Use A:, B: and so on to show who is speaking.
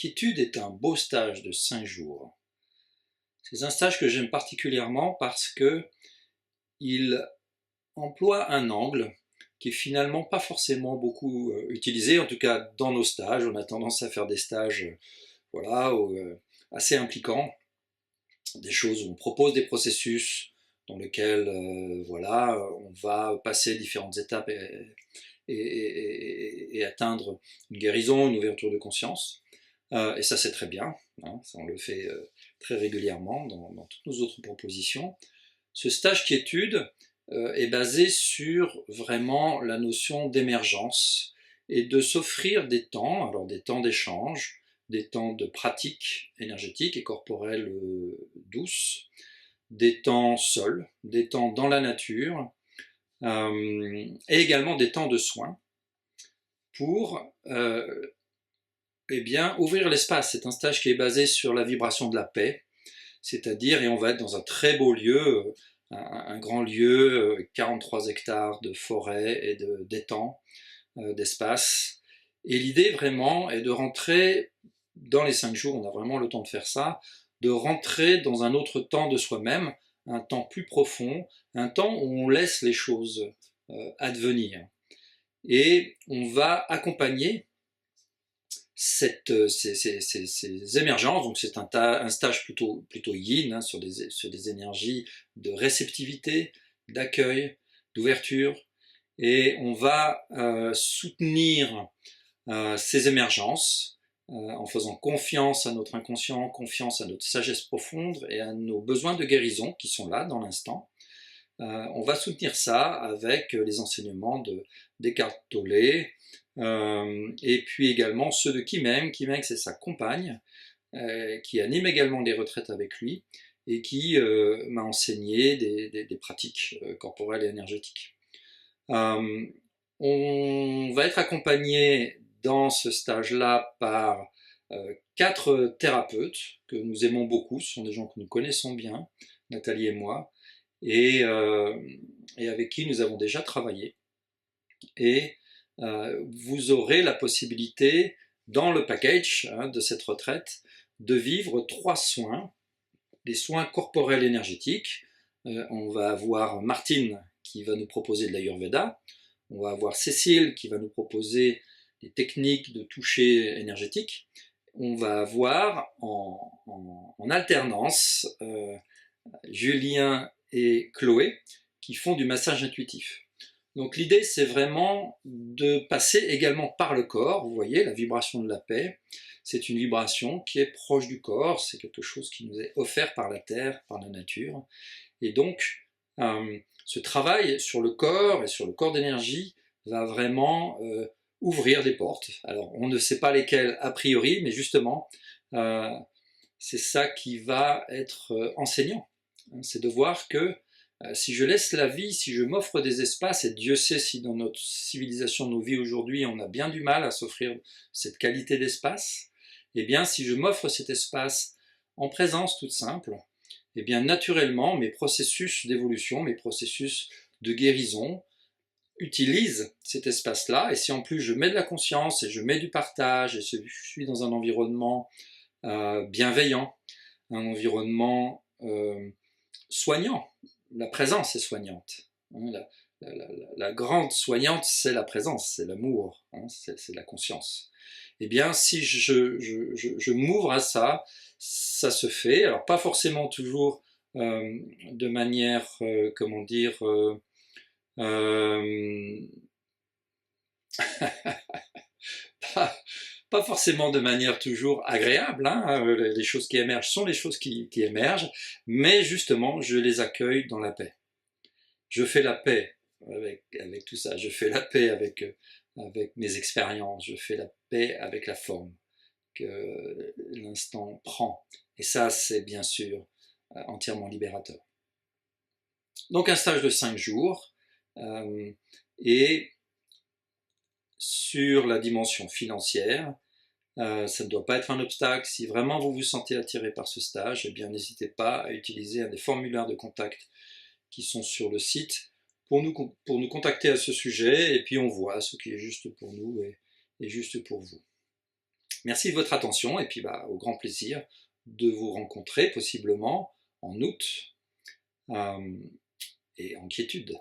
A: quiétude est un beau stage de 5 jours. C'est un stage que j'aime particulièrement parce que il emploie un angle qui est finalement pas forcément beaucoup utilisé, en tout cas dans nos stages. On a tendance à faire des stages voilà, assez impliquants, des choses où on propose des processus dans lesquels voilà, on va passer différentes étapes et atteindre une guérison, une ouverture de conscience. Et ça c'est très bien, hein, ça, on le fait très régulièrement dans toutes nos autres propositions. Ce stage quiétude est basé sur vraiment la notion d'émergence et de s'offrir des temps, alors des temps d'échange, des temps de pratique énergétique et corporelle douce, des temps seuls, des temps dans la nature, et également des temps de soins pour eh bien, ouvrir l'espace. C'est un stage qui est basé sur la vibration de la paix, c'est-à-dire, et on va être dans un très beau lieu, un grand lieu, 43 hectares de forêt et d'étangs, d'espace. Et l'idée vraiment est de rentrer, dans les 5 jours, on a vraiment le temps de faire ça, de rentrer dans un autre temps de soi-même, un temps plus profond, un temps où on laisse les choses advenir. Et on va accompagner ces émergences, donc c'est un stage plutôt yin, hein, sur des énergies de réceptivité, d'accueil, d'ouverture, et on va soutenir ces émergences en faisant confiance à notre inconscient, confiance à notre sagesse profonde et à nos besoins de guérison qui sont là dans l'instant. On va soutenir ça avec les enseignements d'Eckhart Tolle, et puis également ceux de Kim-Eng. Kim-Eng, c'est sa compagne, qui anime également des retraites avec lui et qui m'a enseigné des pratiques corporelles et énergétiques. On va être accompagné dans ce stage-là par 4 thérapeutes que nous aimons beaucoup. Ce sont des gens que nous connaissons bien, Nathalie et moi, et avec qui nous avons déjà travaillé. Et vous aurez la possibilité, dans le package de cette retraite, de vivre 3 soins, des soins corporels énergétiques. On va avoir Martine qui va nous proposer de l'Ayurveda, on va avoir Cécile qui va nous proposer des techniques de toucher énergétique, on va avoir en alternance Julien et Chloé qui font du massage intuitif. Donc l'idée c'est vraiment de passer également par le corps. Vous voyez la vibration de la paix, c'est une vibration qui est proche du corps, c'est quelque chose qui nous est offert par la terre, par la nature, et donc ce travail sur le corps et sur le corps d'énergie va vraiment ouvrir des portes. Alors on ne sait pas lesquelles a priori, mais justement c'est ça qui va être enseignant, c'est de voir que si je laisse la vie, si je m'offre des espaces, et Dieu sait si dans notre civilisation, nos vies aujourd'hui, on a bien du mal à s'offrir cette qualité d'espace, eh bien si je m'offre cet espace en présence toute simple, eh bien naturellement mes processus d'évolution, mes processus de guérison utilisent cet espace-là, et si en plus je mets de la conscience et je mets du partage, et je suis dans un environnement bienveillant, un environnement soignant, la présence est soignante. La grande soignante, c'est la présence, c'est l'amour, hein, c'est la conscience. Eh bien, si je m'ouvre à ça, ça se fait. Alors, pas forcément toujours de manière, comment dire, pas, pas forcément de manière toujours agréable, hein. Les choses qui émergent sont les choses qui émergent, mais justement, je les accueille dans la paix. Je fais la paix avec tout ça, je fais la paix avec mes expériences, je fais la paix avec la forme que l'instant prend. Et ça, c'est bien sûr entièrement libérateur. Donc un stage de 5 jours, et sur la dimension financière, ça ne doit pas être un obstacle. Si vraiment vous vous sentez attiré par ce stage, eh bien n'hésitez pas à utiliser un des formulaires de contact qui sont sur le site pour nous contacter à ce sujet, et puis on voit ce qui est juste pour nous et juste pour vous. Merci de votre attention et puis au grand plaisir de vous rencontrer possiblement en août et en quiétude.